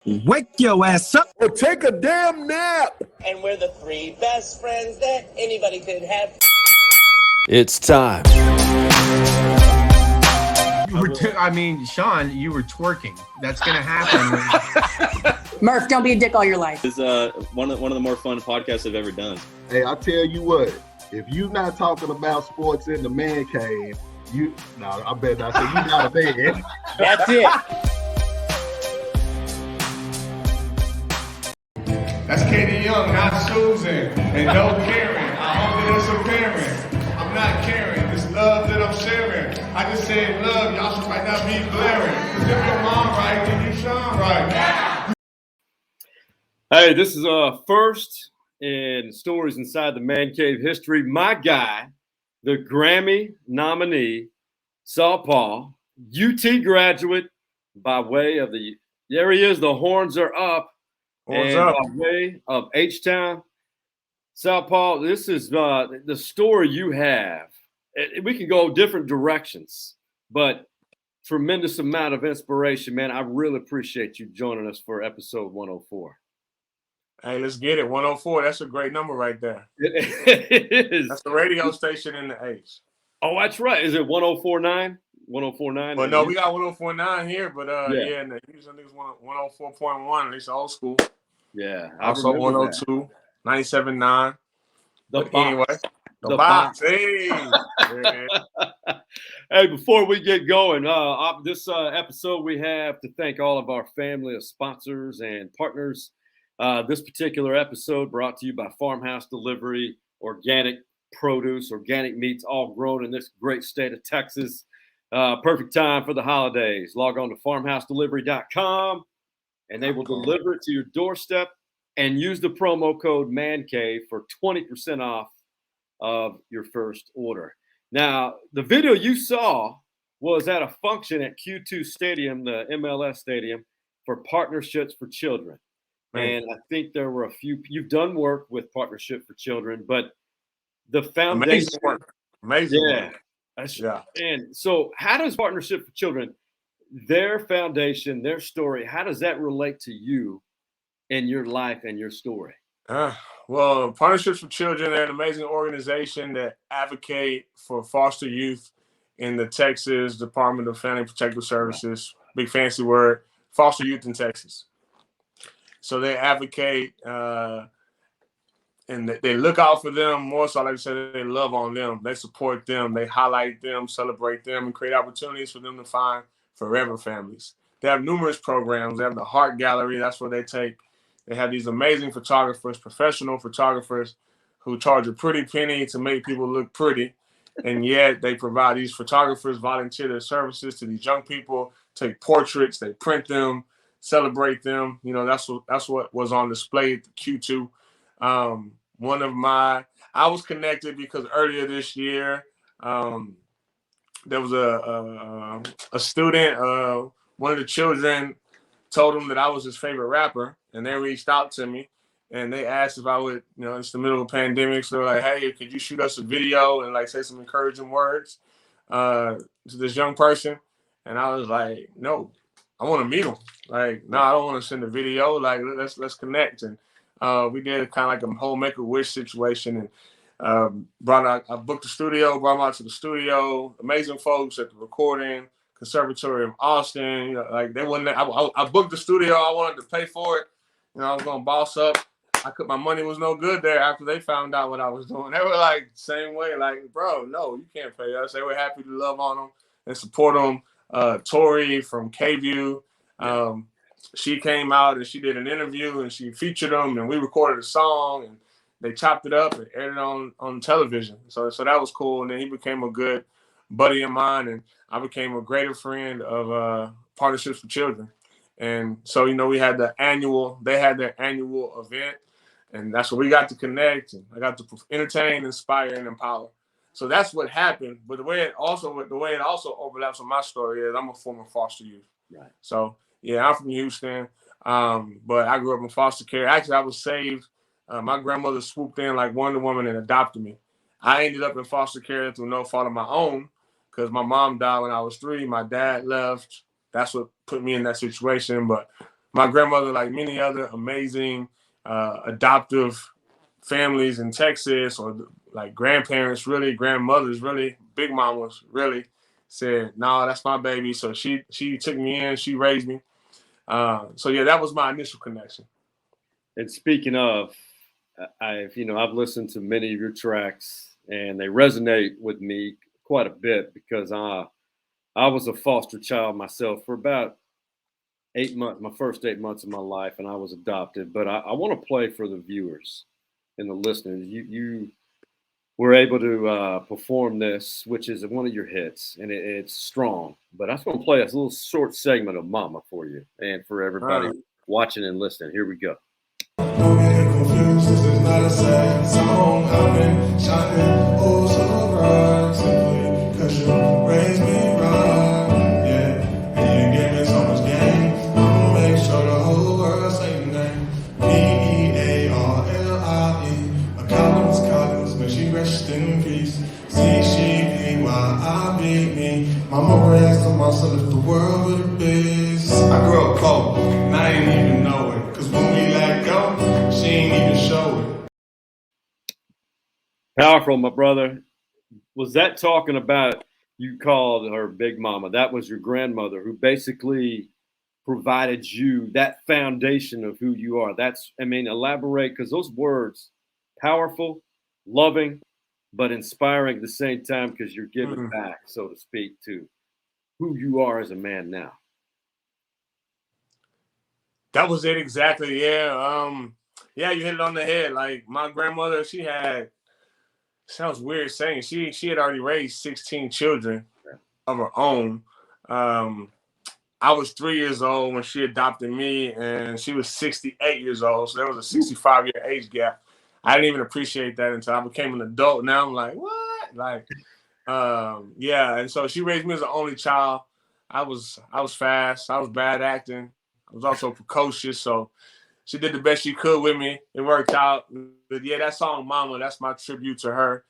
Wake your ass up or take a damn nap. And we're the three best friends that anybody could have. It's time. Sean, you were twerking. That's gonna happen. Murph, don't be a dick all your life. It's one of the more fun podcasts I've ever done. Hey, I tell you what, if you not talking about sports in the man cave, I bet not say you not a man. That's it. That's Katie Young, not Susan, and no Karen. I hope that it's apparent. I'm not Karen. It's love that I'm sharing. I just said love. Y'all should might not be blaring. Cause if your mom right, then you shine right. Yeah. Hey, this is first in Stories Inside the Man Cave history. My guy, the Grammy nominee, SaulPaul, UT graduate by way of there he is, the horns are up. Horns up. By way of H-Town. SaulPaul, this is the story you have. We can go different directions, but tremendous amount of inspiration, man. I really appreciate you joining us for episode 104. Hey, let's get it. 104. That's a great number right there. It is. That's the radio station in the H. Oh, that's right. Is it 1049? 1049? Well, no, we got 1049 here, but yeah, and usually it's 104.1. It's old school. Yeah. Also 102, 97.9. But anyway, the box. Hey. Yeah. Hey, before we get going, this episode we have to thank all of our family of sponsors and partners. This particular episode brought to you by Farmhouse Delivery, organic produce, organic meats, all grown in this great state of Texas. Perfect time for the holidays. Log on to farmhousedelivery.com and they will deliver it to your doorstep, and use the promo code MANCAVE for 20% off of your first order. Now, the video you saw was at a function at Q2 Stadium, the MLS stadium, for Partnerships for Children. And I think there were a few. You've done work with Partnership for Children, but the foundation. Amazing work. Yeah. And so how does Partnership for Children, their foundation, their story, how does that relate to you in your life and your story? Well, Partnerships for Children, they're an amazing organization that advocate for foster youth in the Texas Department of Family Protective Services. Big fancy word, foster youth in Texas. So they advocate and they look out for them more so, like I said, they love on them. They support them. They highlight them, celebrate them, and create opportunities for them to find forever families. They have numerous programs. They have the Heart Gallery. That's where they have these amazing photographers, professional photographers who charge a pretty penny to make people look pretty. And yet they provide these photographers, volunteer their services to these young people, take portraits, they print them, celebrate them. You know, that's what was on display at the Q2. I was connected because earlier this year, there was a student, one of the children told him that I was his favorite rapper, and they reached out to me and they asked if I would, it's the middle of a pandemic. So they're like, hey, could you shoot us a video and like say some encouraging words to this young person? And I was like, no, I want to meet him. Like, no, I don't want to send a video. Like, let's connect. And we did kind of like a whole Make-A-Wish situation, and I booked the studio, brought him out to the studio. Amazing folks at the recording Conservatory of Austin. They wouldn't. I booked the studio. I wanted to pay for it. I was gonna boss up. My money was no good there after they found out what I was doing. They were like same way, like, bro, no, you can't pay us. They were happy to love on them and support them. Tori from KView, she came out and she did an interview and she featured them, and we recorded a song and they chopped it up and aired it on television. So that was cool. And then he became a good buddy of mine, and I became a greater friend of Partnerships for Children. And so, they had their annual event, and that's where we got to connect, and I got to entertain, inspire, and empower. So that's what happened. But the way it also overlaps with my story is I'm a former foster youth. Right. So yeah, I'm from Houston, but I grew up in foster care. Actually, I was saved. My grandmother swooped in like Wonder Woman and adopted me. I ended up in foster care through no fault of my own because my mom died when I was 3. My dad left. That's what put me in that situation. But my grandmother, like many other amazing adoptive families in Texas, or like grandparents, really, grandmothers, really, big mamas, really said, "No, that's my baby." So she took me in, she raised me. So yeah, that was my initial connection. And speaking of, I've listened to many of your tracks, and they resonate with me quite a bit because I was a foster child myself for about 8 months, my first 8 months of my life, and I was adopted. But I want to play for the viewers and the listeners. You were able to perform this, which is one of your hits, and it's strong. But I just want to play a little short segment of Mama for you and for everybody watching and listening. Here we go. Don't get confused, this is not a sad song. I've been shining oh so bright simply because you raised me right, yeah. And you gave me so much game. I'ma make sure the whole world say your name. Pearlie, a Collins, may she rest in peace. C-she-B-Y-I-B-E. Mama raised a monster, lift the world with a beast. I grew up cold, and I didn't even know it. Cause when we let go, she ain't even show it. Powerful, my brother. Was that talking about, you called her Big Mama? That was your grandmother who basically provided you that foundation of who you are. Elaborate, because those words, powerful, loving, but inspiring at the same time, because you're giving back, so to speak, to who you are as a man now. That was it exactly. Yeah. Yeah, you hit it on the head. Like my grandmother, she had, sounds weird saying, she had already raised 16 children of her own. I was 3 years old when she adopted me, and she was 68 years old. So there was a 65-year age gap. I didn't even appreciate that until I became an adult. Now I'm like, what? Like, yeah. And so she raised me as the only child. I was fast. I was bad acting. I was also precocious. So she did the best she could with me. It worked out. But yeah, that song Mama, that's my tribute to her.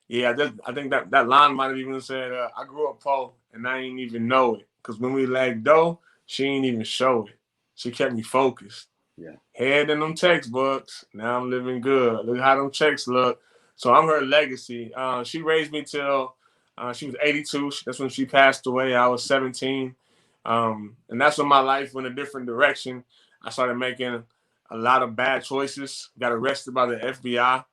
Yeah, I think that line might have even said, I grew up poor and I ain't even know it. Because when we let go, she ain't even show it. She kept me focused. Yeah. Head in them textbooks. Now I'm living good. Look how them checks look. So I'm her legacy. She raised me till she was 82. That's when she passed away. I was 17. And that's when my life went a different direction. I started making a lot of bad choices. Got arrested by the FBI.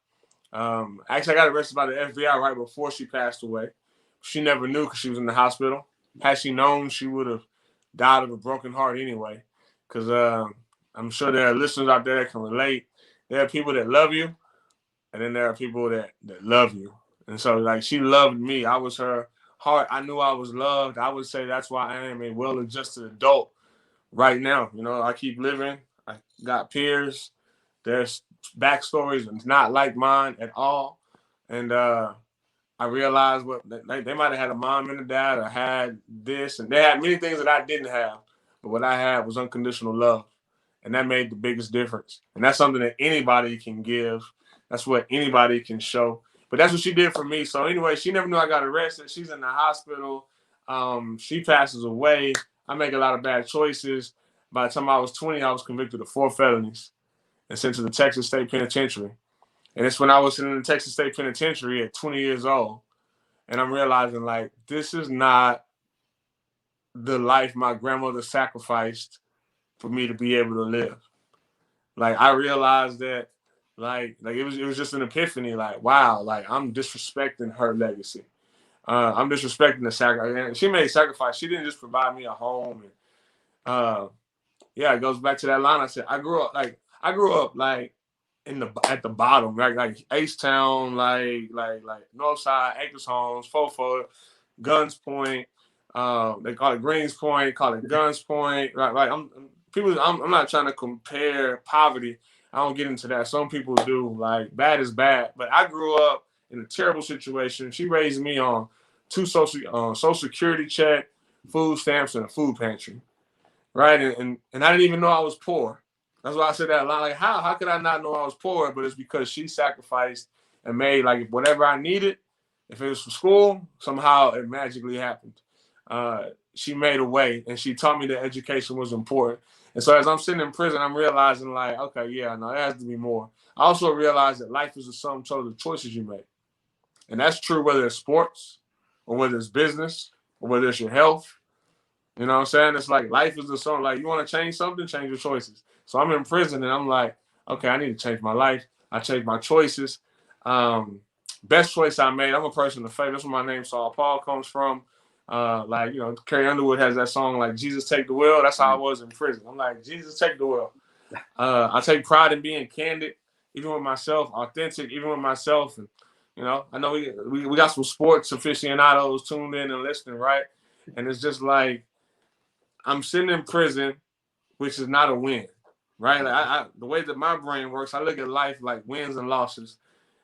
Actually, I got arrested by the FBI right before she passed away. She never knew because she was in the hospital. Had she known, she would have died of a broken heart anyway. Because I'm sure there are listeners out there that can relate. There are people that love you, and then there are people that love you. And so, like, she loved me. I was her heart. I knew I was loved. I would say that's why I am a well-adjusted adult right now. You know, I keep living. I got peers. There's backstories and not like mine at all. And I realized what they might have had a mom and a dad or had this, and they had many things that I didn't have. But what I had was unconditional love. And that made the biggest difference. And that's something that anybody can give. That's what anybody can show. But that's what she did for me. So anyway, she never knew I got arrested. She's in the hospital. She passes away. I make a lot of bad choices. By the time I was 20, I was convicted of 4 felonies and sent to the Texas State Penitentiary. And it's when I was in the Texas State Penitentiary at 20 years old. And I'm realizing, like, this is not the life my grandmother sacrificed for me to be able to live. Like, I realized that, like it was just an epiphany. Like, wow, like I'm disrespecting her legacy. I'm disrespecting the sacrifice. She made sacrifice. She didn't just provide me a home. And yeah, it goes back to that line I said. I grew up like at the bottom, right? Like H-Town, like Northside, Acres Homes, Fofo, Guns Point. They call it Greenspoint, call it Guns Point. Right. I'm not trying to compare poverty. I don't get into that. Some people do. Like, bad is bad. But I grew up in a terrible situation. She raised me on 2 social security check, food stamps, and a food pantry. Right. And I didn't even know I was poor. That's why I said that a lot. Like, how could I not know I was poor? But it's because she sacrificed and made, like, whatever I needed. If it was for school, somehow it magically happened. she made a way, and she taught me that education was important. And so as I'm sitting in prison, I'm realizing like, okay, yeah, no, there has to be more. I also realized that life is a sum total of choices you make. And that's true whether it's sports or whether it's business or whether it's your health. You know what I'm saying? It's like life is the song. Like, you want to change something, change your choices. So I'm in prison and I'm like, okay, I need to change my life. I changed my choices. Best choice I made, I'm a person of faith. That's where my name SaulPaul comes from. Like, you know, Carrie Underwood has that song like Jesus Take the Wheel. That's how I was in prison. I'm like, Jesus take the wheel. I take pride in being candid, even with myself, authentic, even with myself. And, you know, I know we got some sports aficionados tuned in and listening, right? And it's just like, I'm sitting in prison, which is not a win, right? Like the way that my brain works, I look at life like wins and losses,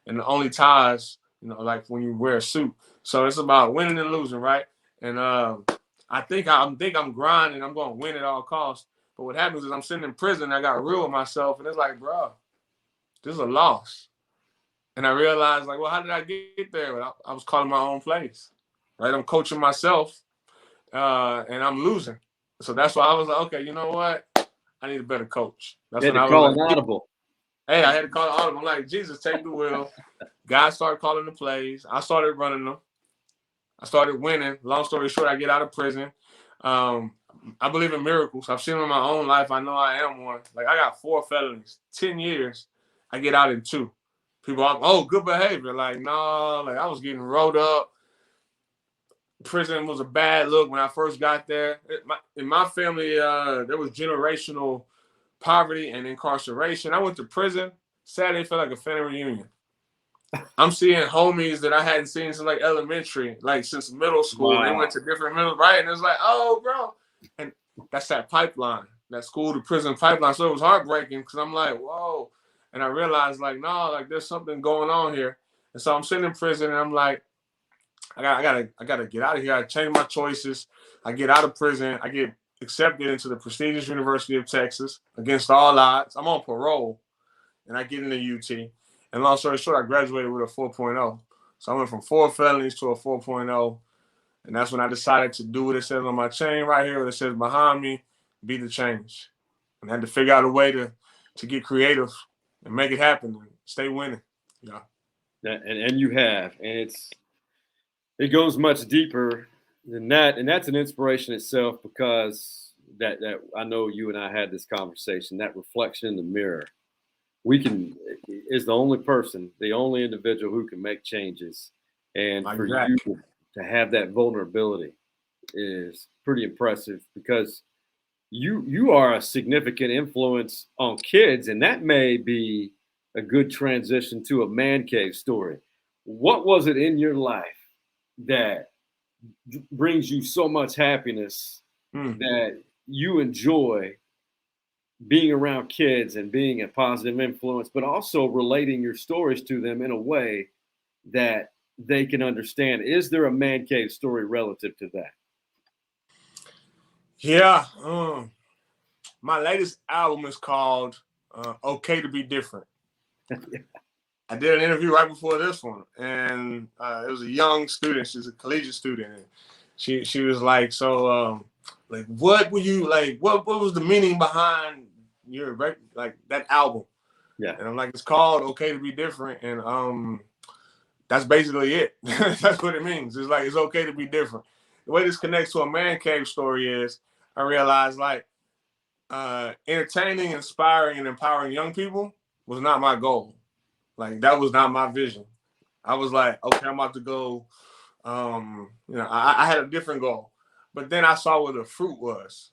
and the only ties, you know, like when you wear a suit. So it's about winning and losing, right? And I think I'm grinding, I'm going to win at all costs. But what happens is I'm sitting in prison, I got real with myself, and it's like, bro, this is a loss. And I realized, like, well, how did I get there? I was calling my own plays, right? I'm coaching myself, and I'm losing. So that's why I was like, okay, you know what? I need a better coach. That's when I was like, audible. Hey, I had to call an audible. I'm like, Jesus, take the wheel. Guys started calling the plays. I started running them. I started winning. Long story short, I get out of prison. I believe in miracles. I've seen them in my own life. I know I am one. Like, I got 4 felonies, 10 years. I get out in 2. People are, oh, good behavior. Like, no, like I was getting rolled up. Prison was a bad look when I first got there. In my family, there was generational poverty and incarceration. I went to prison. Saturday felt like a family reunion. I'm seeing homies that I hadn't seen since like elementary, like since middle school. Wow. They went to different middle, right? And it's like, oh, bro. And that's that pipeline, that school to prison pipeline. So it was heartbreaking because I'm like, whoa. And I realized like, no, like there's something going on here. And so I'm sitting in prison and I'm like, I gotta get out of here. I change my choices. I get out of prison. I get accepted into the prestigious University of Texas against all odds. I'm on parole, and I get into UT. And long story short, I graduated with a 4.0. So I went from 4 felonies to a 4.0, and that's when I decided to do what it says on my chain right here, what it says behind me, be the change. And I had to figure out a way to get creative and make it happen and stay winning. Yeah. And you have, and it goes much deeper than that, and that's an inspiration itself because that I know you and I had this conversation. That reflection in the mirror, is the only person, the only individual who can make changes, and for you to have that vulnerability is pretty impressive because you are a significant influence on kids, and that may be a good transition to a man cave story. What was it in your life that brings you so much happiness that you enjoy being around kids and being a positive influence, but also relating your stories to them in a way that they can understand? Is there a man cave story relative to that? Yeah. My latest album is called Okay to Be Different. I did an interview right before this one, and it was a young student. She's a collegiate student. And she was like, so, like, what were you, like, what was the meaning behind your, like, that album? Yeah. And I'm like, it's called Okay to Be Different, and that's basically it. That's what it means. It's like, it's okay to be different. The way this connects to a man cave story is, I realized, like, entertaining, inspiring, and empowering young people was not my goal. Like, that was not my vision. I was like, okay, I'm about to go, I had a different goal. But then I saw what the fruit was.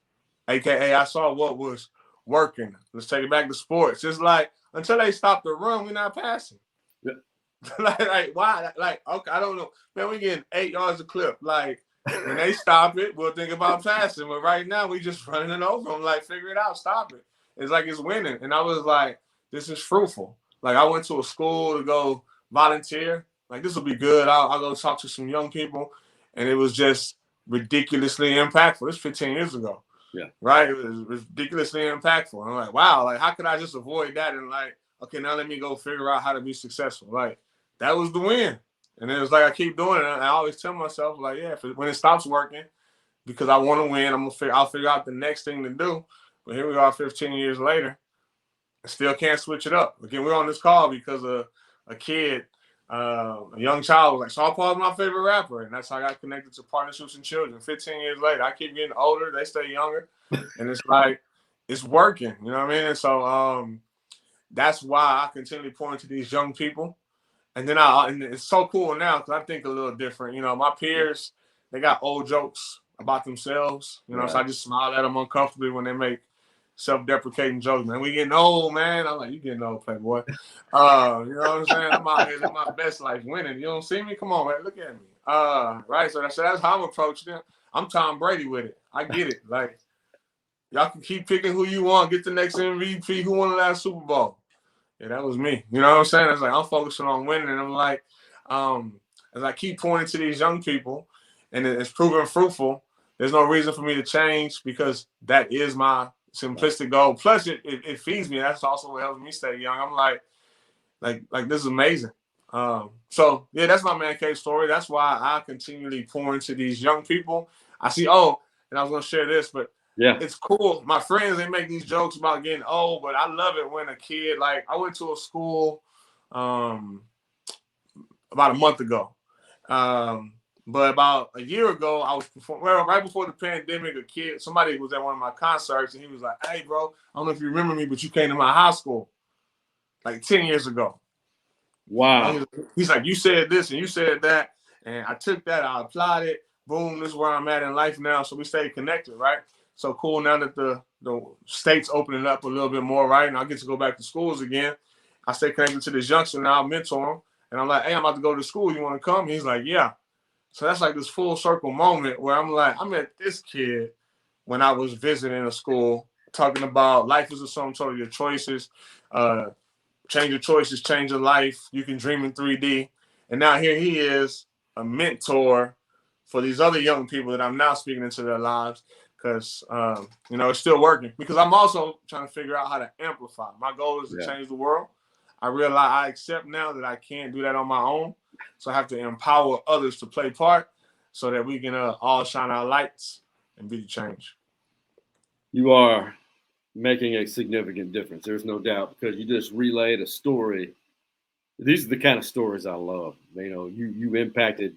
AKA, I saw what was working. Let's take it back to sports. It's like, until they stop the run, we're not passing. Yeah. like, why? Like, okay, I don't know. Man, we getting 8 yards a clip. Like, when they stop it, we'll think about passing. But right now, we just running it over. I'm like, figure it out. Stop it. It's like it's winning. And I was like, this is fruitful. Like, I went to a school to go volunteer. Like, this will be good. I'll go talk to some young people. And it was just ridiculously impactful. This 15 years ago. Yeah. Right? It was ridiculously impactful. I'm like, wow, like, how could I just avoid that? And like, okay, now let me go figure out how to be successful. Like, that was the win. And it was like, I keep doing it. And I always tell myself, like, yeah, when it stops working, because I want to win. I'll figure out the next thing to do. But here we are 15 years later. I still can't switch it up. Again, we're on this call because a kid, a young child was like, SaulPaul is my favorite rapper. And that's how I got connected to Partnerships and Children. 15 years later, I keep getting older. They stay younger. And it's like, it's working. You know what I mean? And so that's why I continually point to these young people. And then and it's so cool now because I think a little different. You know, my peers, they got old jokes about themselves. You know, so I just smile at them uncomfortably when they make self-deprecating jokes. Man, we getting old, man. I'm like, you getting old, playboy. You know what I'm saying? I'm out here living my best life, winning. You don't see me? Come on, man. Look at me. Right. So that's how I'm approaching it. I'm Tom Brady with it. I get it. Like, y'all can keep picking who you want. Get the next MVP. Who won the last Super Bowl? Yeah, that was me. You know what I'm saying? It's like I'm focusing on winning. And I'm like, as I keep pointing to these young people, and it's proven fruitful, there's no reason for me to change because that is my simplistic goal. Plus, it feeds me. That's also what helps me stay young. I'm like this is amazing. So yeah, that's my man cave story. That's why I continually pour into these young people. I see. Oh, and I was gonna share this, but yeah, it's cool. My friends, they make these jokes about getting old, but I love it when a kid, like I went to a school about a month ago. But about a year ago, I was performing. Well, right before the pandemic, somebody was at one of my concerts, and he was like, "Hey, bro, I don't know if you remember me, but you came to my high school like 10 years ago." Wow. He's like, "You said this and you said that, and I took that, I applied it. Boom, this is where I'm at in life now." So we stay connected, right? So cool. Now that the state's opening up a little bit more, right, and I get to go back to schools again, I stay connected to this youngster now. I mentor him, and I'm like, "Hey, I'm about to go to school. You want to come?" He's like, "Yeah." So that's like this full circle moment where I'm like, I met this kid when I was visiting a school talking about life is a sum total of your choices. Change your choices, change your life. You can dream in 3D. And now here he is, a mentor for these other young people that I'm now speaking into their lives because, it's still working. Because I'm also trying to figure out how to amplify. My goal is to change the world. I realize I accept now that I can't do that on my own. So I have to empower others to play part so that we can all shine our lights and be the change. You are making a significant difference. There's no doubt because you just relayed a story. These are the kind of stories I love. You know, you impacted.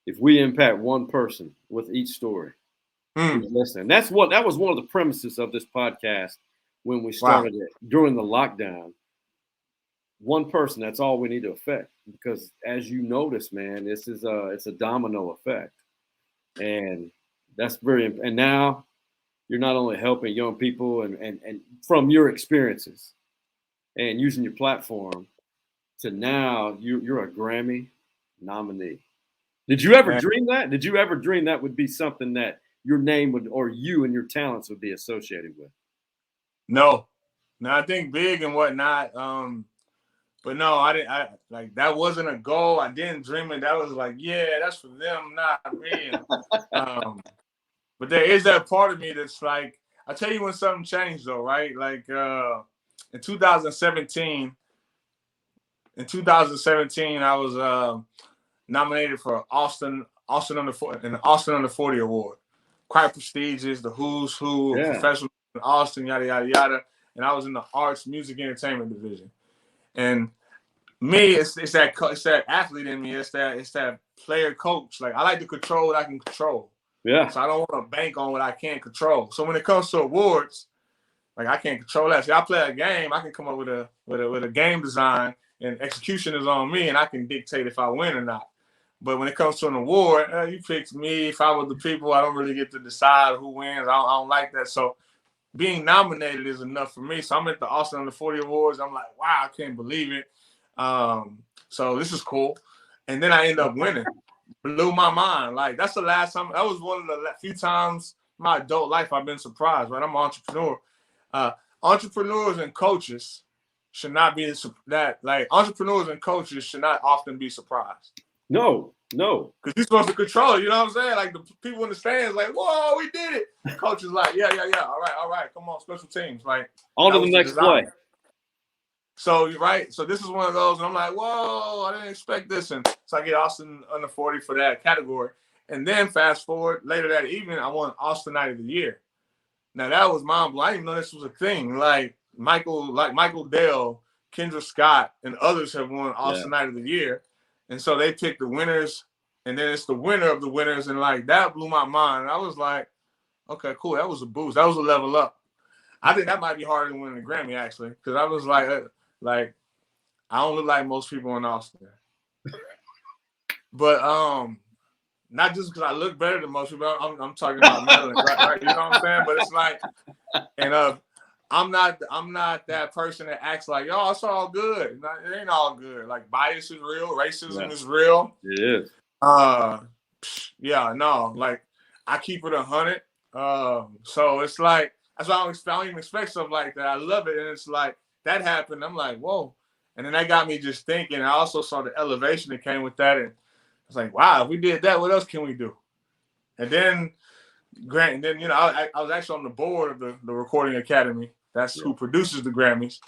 If we impact one person with each story, listen. That was one of the premises of this podcast when we started it during the lockdown. One person, that's all we need to affect. Because as you notice, man, it's a domino effect. And that's and now you're not only helping young people and from your experiences and using your platform to now you're a Grammy nominee. Did you ever dream that? Did you ever dream that would be something that your name would, or you and your talents would be associated with? No, I think big and whatnot. But no, I didn't. Like that wasn't a goal. I didn't dream it. That was like, yeah, that's for them, not me. But there is that part of me that's like, I tell you when something changed though, right? Like in 2017, I was nominated for Austin under 40 award. Quite prestigious, the who's who of professional in Austin, yada yada yada. And I was in the arts, music, entertainment division. And me, it's that athlete in me. It's that player coach. Like I like to control what I can control. Yeah. So I don't want to bank on what I can't control. So when it comes to awards, like I can't control that. See, I play a game. I can come up with a game design, and execution is on me, and I can dictate if I win or not. But when it comes to an award, you picked me. If I was the people, I don't really get to decide who wins. I don't like that. So being nominated is enough for me. So I'm at the Austin Under 40 Awards. I'm like, wow, I can't believe it. So this is cool. And then I end up winning. Blew my mind. Like that's the last time. That was one of the few times in my adult life I've been surprised. Right, I'm an entrepreneur. Entrepreneurs and coaches should not be that. Like entrepreneurs and coaches should not often be surprised. No. Because you're supposed to control it, you know what I'm saying? Like the people in the stands, like, whoa, we did it. The coach is like, yeah. All right. Come on, special teams. Like on to the next play. So you're right. So this is one of those, and I'm like, whoa, I didn't expect this. And so I get Austin Under 40 for that category. And then fast forward later that evening, I won Austin Night of the Year. Now that was mind blowing. I didn't know this was a thing. Like Michael Dell, Kendra Scott, and others have won Austin Night of the Year. And so they picked the winners, and then it's the winner of the winners. And like that blew my mind. I was like, okay, cool. That was a boost. That was a level up. I think that might be harder than winning a Grammy, actually, because I was like I don't look like most people in Austin. But not just because I look better than most people. I'm talking about Maryland, right? You know what I'm saying? But it's like, and I'm not that person that acts like, yo, it's all good. It ain't all good. Like bias is real, racism is real. It is. Yeah, no, like I keep it 100. So it's like that's why I don't even expect stuff like that. I love it, and it's like that happened. I'm like, whoa, and then that got me just thinking. I also saw the elevation that came with that, and it's like, wow, if we did that, what else can we do? And then, Grant, you know, I was actually on the board of the Recording Academy. That's who produces the Grammys.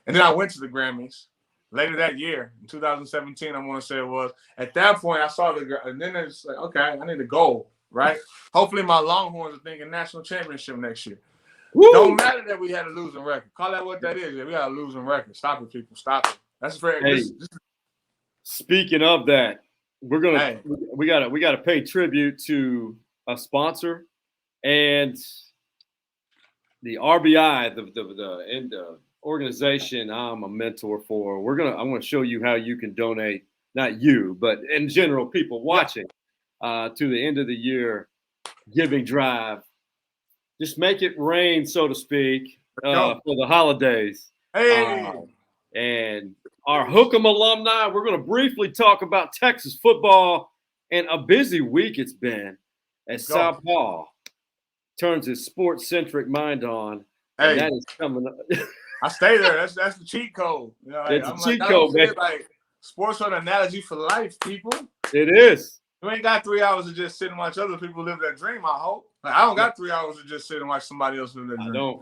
And then I went to the Grammys later that year, in 2017, I want to say it was. At that point, I saw and then it's like, okay, I need a goal, right? Hopefully my Longhorns are thinking national championship next year. Woo! Don't matter that we had a losing record. Call that what that is. Yeah, we got a losing record. Stop it, people. Stop it. That's very. Speaking of that, we gotta pay tribute to a sponsor and the RBI, the organization I'm a mentor for. I'm gonna show you how you can donate. Not you, but in general, people watching to the end of the year giving drive. Just make it rain, so to speak, for the holidays. Hey. And our Hook'em alumni, we're going to briefly talk about Texas football and a busy week it's been as SaulPaul turns his sports-centric mind on. Hey, and that is coming up. I stay there. That's the cheat code. You know, it's a cheat code, man. Like, sports are an analogy for life, people. It is. You ain't got 3 hours to just sit and watch other people live that dream, I hope. Like, I don't got 3 hours to just sit and watch somebody else live that dream. I don't.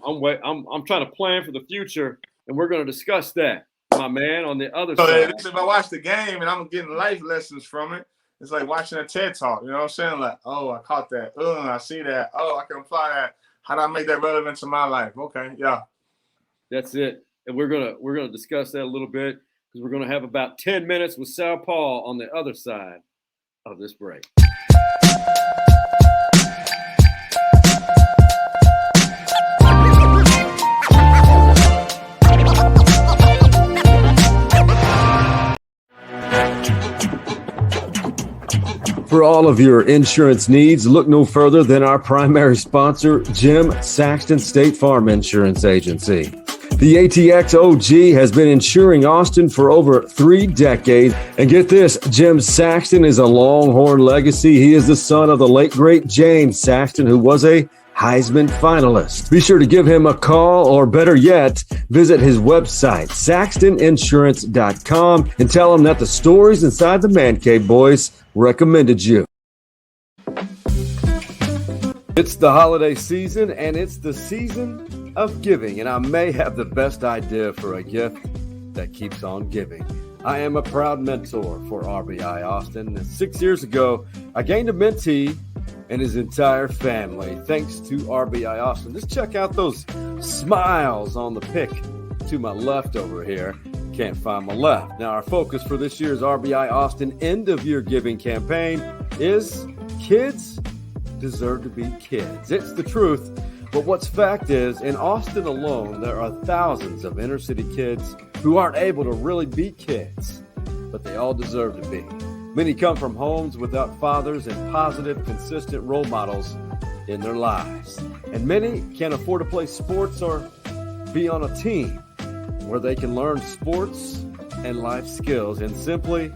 I'm trying to plan for the future, and we're going to discuss that, my man, on the other side. If I watch the game and I'm getting life lessons from it, it's like watching a TED Talk. You know what I'm saying? Like, oh, I caught that. Oh, I see that. Oh, I can apply that. How do I make that relevant to my life? Okay, yeah. That's it. And we're gonna discuss that a little bit because we're gonna have about 10 minutes with SaulPaul on the other side of this break. For all of your insurance needs, look no further than our primary sponsor, Jim Saxton State Farm Insurance Agency. The ATX OG has been insuring Austin for over 3 decades. And get this, Jim Saxton is a Longhorn legacy. He is the son of the late, great James Saxton, who was a Heisman finalist. Be sure to give him a call, or better yet, visit his website, saxtoninsurance.com, and tell him that the stories inside the Man Cave Boys recommended you. It's the holiday season, and it's the season of giving, and I may have the best idea for a gift that keeps on giving. I am a proud mentor for RBI Austin, and 6 years ago, I gained a mentee and his entire family, thanks to RBI Austin. Just check out those smiles on the pic to my left over here. Can't find my left. Now, our focus for this year's RBI Austin end-of-year giving campaign is kids deserve to be kids. It's the truth. But what's fact is, in Austin alone, there are thousands of inner-city kids who aren't able to really be kids, but they all deserve to be. Many come from homes without fathers and positive, consistent role models in their lives. And many can't afford to play sports or be on a team where they can learn sports and life skills and simply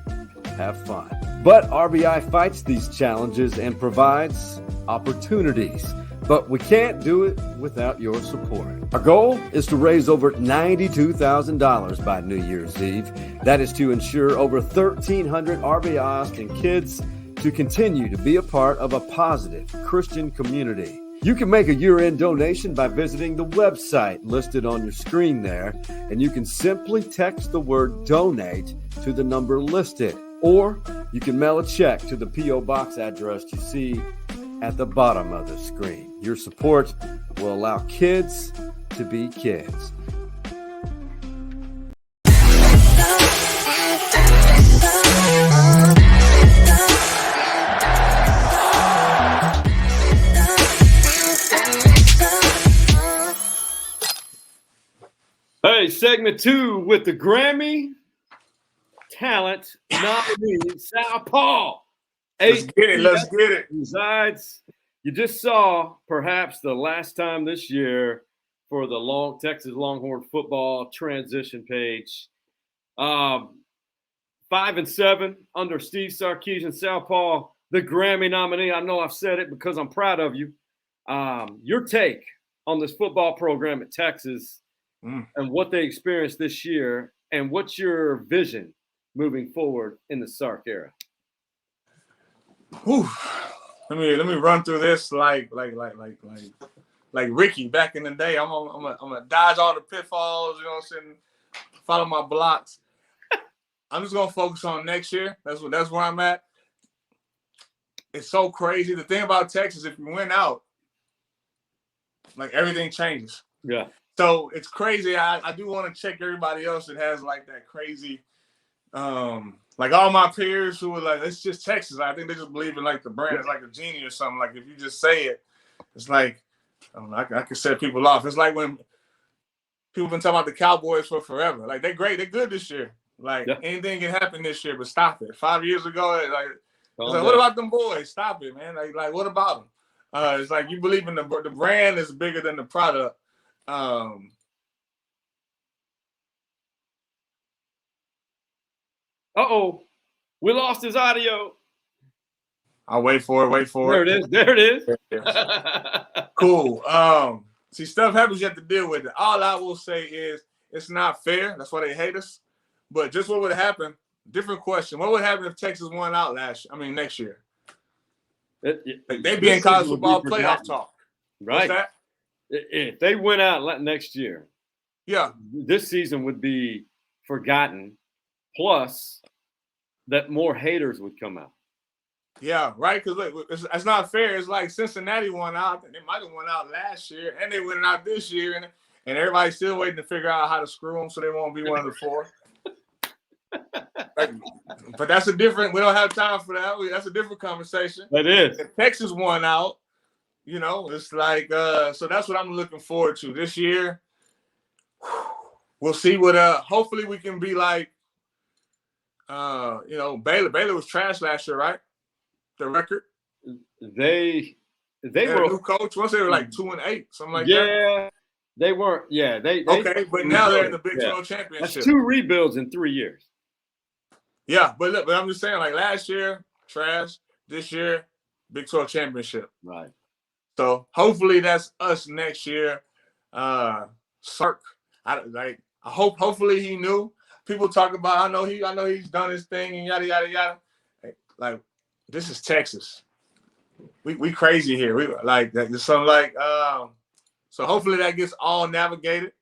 have fun. But RBI fights these challenges and provides opportunities. But we can't do it without your support. Our goal is to raise over $92,000 by New Year's Eve. That is to ensure over 1,300 RBI Austin kids to continue to be a part of a positive Christian community. You can make a year-end donation by visiting the website listed on your screen there, and you can simply text the word donate to the number listed, or you can mail a check to the P.O. Box address you see at the bottom of the screen. Your support will allow kids to be kids. Hey, segment 2 with the Grammy talent nominee, SaulPaul. Let's get it. Let's get it. Resides. You just saw perhaps the last time this year for the Texas Longhorn football transition page. 5-7 under Steve Sarkisian. SaulPaul, the Grammy nominee. I know I've said it because I'm proud of you. Your take on this football program at Texas and what they experienced this year, and what's your vision moving forward in the Sark era? Whew. Let me run through this like Ricky back in the day. I'm gonna dodge all the pitfalls, you know what I'm saying? Follow my blocks. I'm just gonna focus on next year. That's where I'm at. It's so crazy. The thing about Texas, if you win out, like everything changes. Yeah. So it's crazy. I do want to check everybody else that has like that crazy, like all my peers who were like, it's just Texas. I think they just believe in like the brand is like a genie or something. Like if you just say it, it's like, I don't know, I can set people off. It's like when people been talking about the Cowboys for forever. Like they're great. They're good this year. Like anything can happen this year, but stop it. 5 years ago, it's like what about them boys? Stop it, man. Like what about them? It's like you believe in the brand is bigger than the product. We lost his audio. I'll wait for it. There it is. Cool. See, stuff happens, you have to deal with it. All I will say is it's not fair. That's why they hate us. But just what would happen? Different question. What would happen if Texas won out next year? They'd be in college football playoff talk. Right. What's that? If they went out next year, this season would be forgotten. Plus, that more haters would come out. Yeah, right. Because look, it's not fair. It's like Cincinnati won out. They might have won out last year, and they went out this year, and everybody's still waiting to figure out how to screw them so they won't be one of the four. But that's a different. We don't have time for that. That's a different conversation. That is. If Texas won out, you know, it's like so that's what I'm looking forward to this year. We'll see what. Hopefully, we can be like. Baylor was trash last year, right? The record. They were a new coach. Once they were like 2-8, something like that. Yeah, they weren't. Yeah, they okay, but now they're in the Big 12 championship. That's 2 rebuilds in 3 years. Yeah, but look, I'm just saying, like last year, trash. This year, Big 12 championship. Right. So hopefully that's us next year. Sark, hopefully he knew. People talk about, I know he's done his thing and yada yada yada. Like this is Texas. We crazy here. We like that. So so hopefully that gets all navigated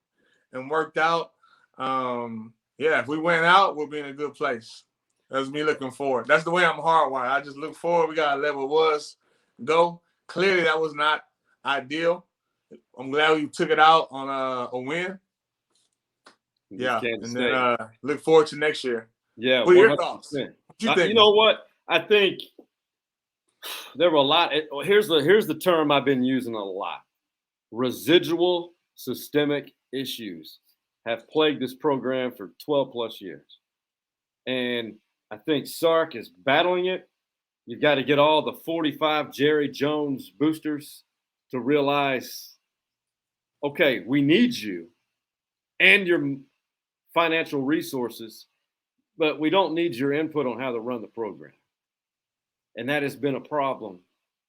and worked out. If we went out, we'll be in a good place. That's me looking forward. That's the way I'm hardwired. I just look forward. We gotta let what was go. Clearly that was not ideal. I'm glad we took it out on a win. Yeah, and then look forward to next year. Yeah, what are your thoughts? What you think? You know what? I think there were a lot. Here's the term I've been using a lot. Residual systemic issues have plagued this program for 12 plus years. And I think Sark is battling it. You've got to get all the 45 Jerry Jones boosters to realize, okay, we need you and your financial resources, but we don't need your input on how to run the program. And that has been a problem,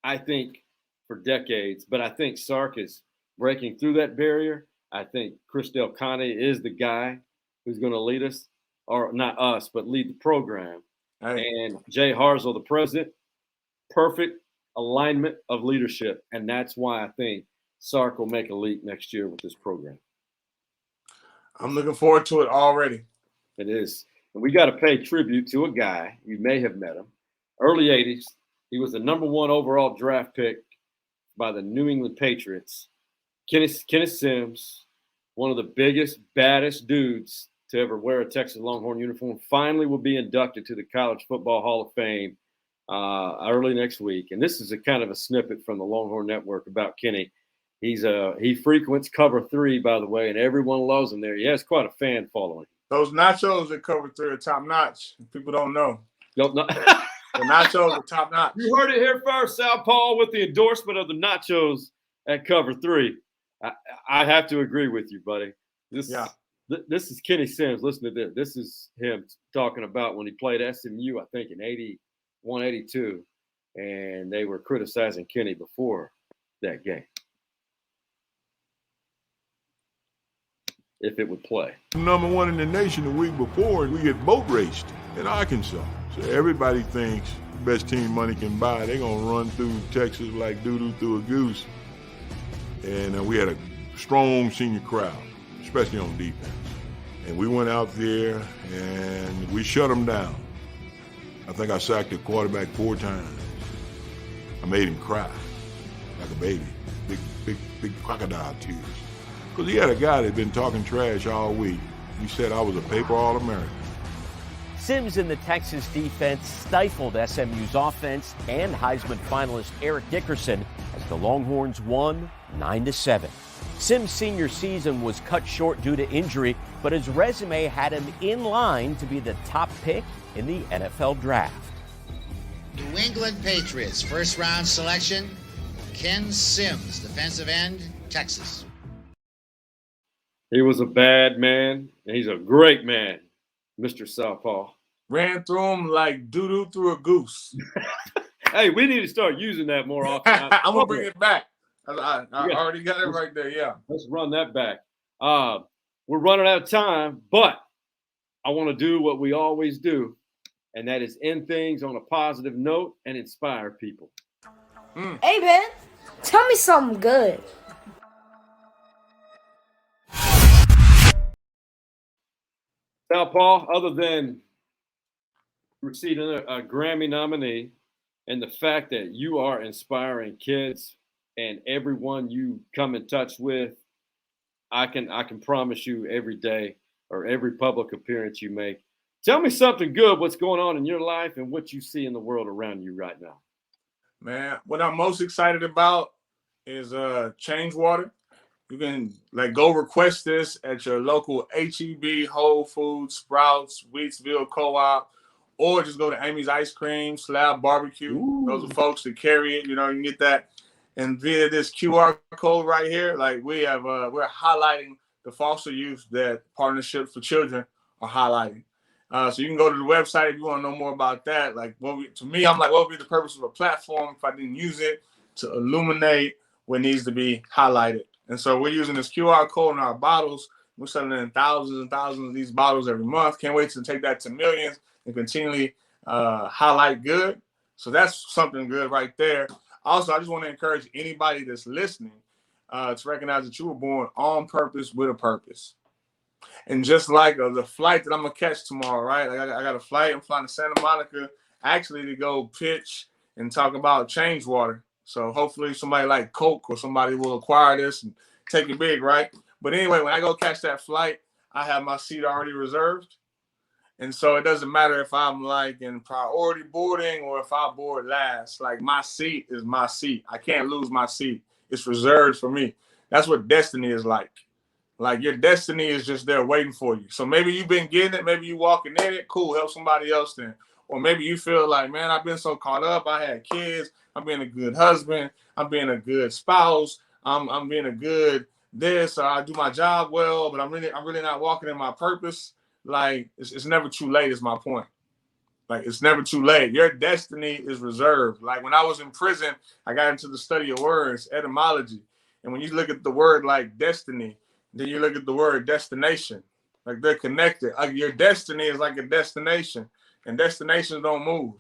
I think, for decades. But I think Sark is breaking through that barrier. I think Chris Del Conte is the guy who's going to lead us, or not us, but lead the program. Right. And Jay Harzel, the president, perfect alignment of leadership. And that's why I think Sark will make a leap next year with this program. I'm looking forward to it already. It is. And we got to pay tribute to a guy. You may have met him. Early 80s. He was the number 1 overall draft pick by the New England Patriots. Kenneth Sims, one of the biggest, baddest dudes to ever wear a Texas Longhorn uniform, finally will be inducted to the College Football Hall of Fame early next week. And this is a kind of a snippet from the Longhorn Network about Kenny. He frequents Cover 3, by the way, and everyone loves him there. He has quite a fan following. Those nachos at Cover 3 are top notch. People don't know. Don't know. The nachos are top notch. You heard it here first, SaulPaul, with the endorsement of the nachos at Cover 3. I have to agree with you, buddy. This is Kenny Sims. Listen to this. This is him talking about when he played SMU, I think, in 81, 82, and they were criticizing Kenny before that game. If it would play. Number 1 in the nation the week before, we get boat raced in Arkansas. So everybody thinks the best team money can buy, they're going to run through Texas like doo-doo through a goose. And we had a strong senior crowd, especially on defense. And we went out there and we shut them down. I think I sacked the quarterback 4 times. I made him cry like a baby, big crocodile tears. Because he had a guy that had been talking trash all week. He said I was a paper All-American. Sims in the Texas defense stifled SMU's offense and Heisman finalist Eric Dickerson as the Longhorns won 9-7. Sims' senior season was cut short due to injury, but his resume had him in line to be the top pick in the NFL draft. New England Patriots first-round selection, Ken Sims, defensive end, Texas. He was a bad man, and he's a great man, Mr. SaulPaul. Ran through him like doo-doo through a goose. Hey, we need to start using that more often. I'm going to bring it back. I already got it right there, yeah. Let's run that back. We're running out of time, but I want to do what we always do, and that is end things on a positive note and inspire people. Hey, man, tell me something good. SaulPaul, other than receiving a Grammy nominee and the fact that you are inspiring kids and everyone you come in touch with, I can promise you every day or every public appearance you make, tell me something good, what's going on in your life and what you see in the world around you right now. Man, what I'm most excited about is Change Water. You can go request this at your local HEB, Whole Foods, Sprouts, Wheatsville Co-op, or just go to Amy's Ice Cream, Slab Barbecue. Ooh. Those are folks that carry it. You know, you can get that. And via this QR code right here, we're highlighting the foster youth that Partnerships for Children are highlighting. So you can go to the website if you want to know more about that. To me, I'm what would be the purpose of a platform if I didn't use it to illuminate what needs to be highlighted? And so we're using this QR code in our bottles. We're selling in thousands and thousands of these bottles every month. Can't wait to take that to millions and continually highlight good. So that's something good right there. Also, I just want to encourage anybody that's listening to recognize that you were born on purpose with a purpose. And just like the flight that I'm going to catch tomorrow, right? I got a flight. I'm flying to Santa Monica actually to go pitch and talk about Change Water. So hopefully somebody like Coke or somebody will acquire this and take it big, right? But anyway, when I go catch that flight, I have my seat already reserved. And so it doesn't matter if I'm in priority boarding or if I board last. My seat is my seat. I can't lose my seat. It's reserved for me. That's what destiny is like. Your destiny is just there waiting for you. So maybe you've been getting it. Maybe you walking in it. Cool. Help somebody else then. Or maybe you feel man, I've been so caught up. I had kids. I'm being a good husband. I'm being a good spouse. I'm being a good this. I do my job well, but I'm really not walking in my purpose. It's never too late is my point. It's never too late. Your destiny is reserved. When I was in prison, I got into the study of words, etymology. And when you look at the word destiny, then you look at the word destination. They're connected. Your destiny is like a destination, and destinations don't move.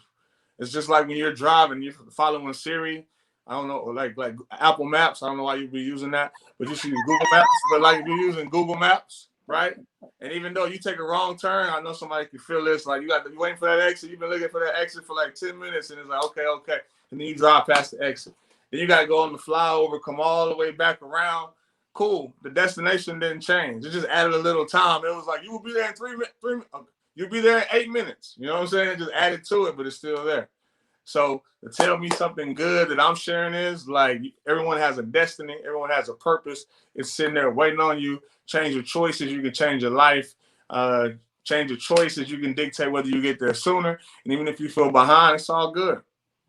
It's just like when you're driving, you're following Siri. I don't know, like Apple Maps. I don't know why you'd be using that, but you should use Google Maps. But if you're using Google Maps, right? And even though you take a wrong turn, I know somebody can feel this. Like, you waiting for that exit. You've been looking for that exit for like 10 minutes, and it's like, okay. And then you drive past the exit. Then you got to go on the flyover, come all the way back around. Cool. The destination didn't change. It just added a little time. It was like, you will be there in 3 minutes. You'll be there in 8 minutes. You know what I'm saying? It just added to it, but it's still there. So to tell me something good that I'm sharing is like, everyone has a destiny. Everyone has a purpose. It's sitting there waiting on you. Change your choices. You can change your life. Change your choices. You can dictate whether you get there sooner. And even if you feel behind, it's all good.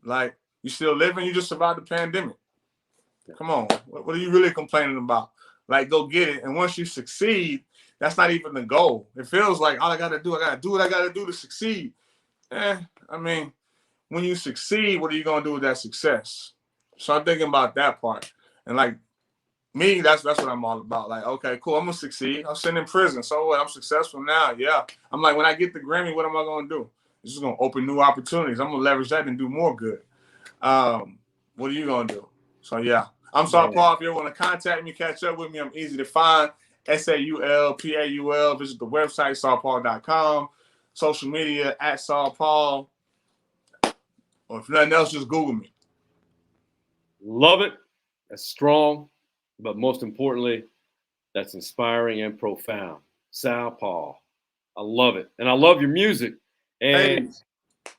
Like, you still living. You just survived the pandemic. Come on. What are you really complaining about? Like, go get it. And once you succeed, that's not even the goal. It feels like all I got to do what I got to do to succeed. I mean, when you succeed, what are you going to do with that success? So I'm thinking about that part. And like me, that's what I'm all about. Like, okay, cool, I'm going to succeed. I'm sitting in prison. So what? I'm successful now. Yeah. I'm like, when I get the Grammy, what am I going to do? It's just going to open new opportunities. I'm going to leverage that and do more good. What are you going to do? So, yeah. I'm SaulPaul. If you want to contact me, catch up with me, I'm easy to find. SaulPaul. Visit the website, SaulPaul.com. Social media, @SaulPaul. Or if nothing else, just Google me. Love it. That's strong. But most importantly, that's inspiring and profound. SaulPaul. I love it. And I love your music. And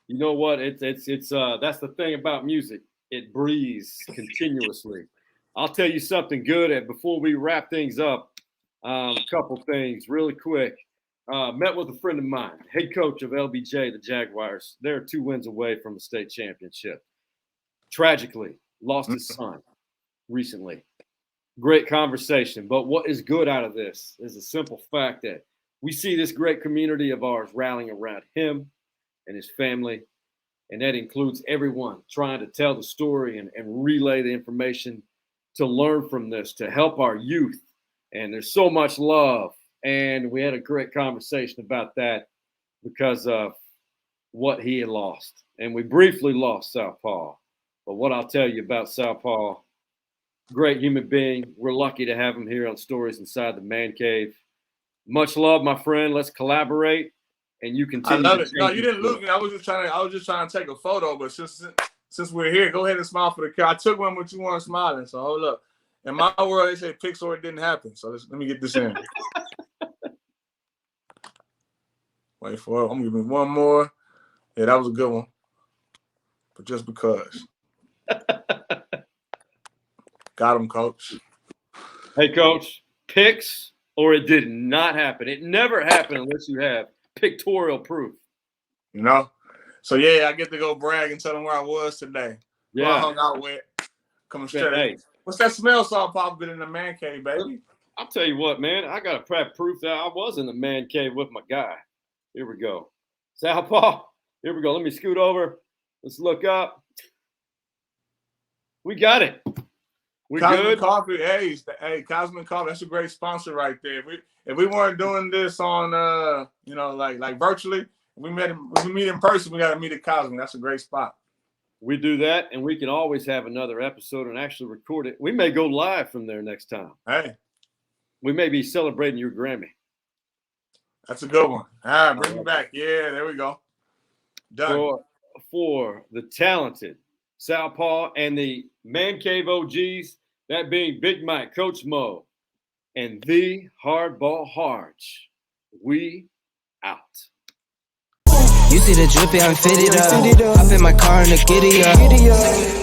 you know what? It's that's the thing about music. It breathes continuously. I'll tell you something good before we wrap things up. A couple things really quick. Met with a friend of mine, head coach of LBJ, the Jaguars. They're 2 wins away from a state championship. Tragically, lost his son recently. Great conversation. But what is good out of this is the simple fact that we see this great community of ours rallying around him and his family. And that includes everyone trying to tell the story and relay the information to learn from this, to help our youth. And there's so much love. And we had a great conversation about that because of what he had lost. And we briefly lost SaulPaul. But what I'll tell you about SaulPaul, great human being. We're lucky to have him here on Stories Inside the Man Cave. Much love, my friend. Let's collaborate. And you continue. I love it. No, you didn't lose me. I was just trying to take a photo. But since we're here, go ahead and smile for the camera. I took one, but you weren't smiling. So hold up. In my world, they say pics or it didn't happen. So let me get this in. Wait for it. I'm gonna give me one more. Yeah, that was a good one. But just because. Got him, coach. Hey, coach. Pics or it did not happen. It never happened unless you have pictorial proof. You know? So, yeah, I get to go brag and tell them where I was today. Yeah. Who I hung out with. Coming straight. Hey. What's that smell, SaulPaul? Been in the man cave, baby. I'll tell you what, man. I got to proof that I was in the man cave with my guy. Here we go. SaulPaul. Here we go. Let me scoot over. Let's look up. We got it. We good. Coffee. Hey, Cosmic Coffee. That's a great sponsor right there. If we weren't doing this on, like virtually, if we meet in person, we got to meet at Cosmic. That's a great spot. We do that, and we can always have another episode and actually record it. We may go live from there next time. Hey. We may be celebrating your Grammy. That's a good one. All right, bring it back. Yeah, there we go. Done. For the talented SaulPaul and the Man Cave OGs, that being Big Mike, Coach Mo, and the Hardball Harge. We out. You see the drippy, I'm fitted up. Hop in my car and the giddy up.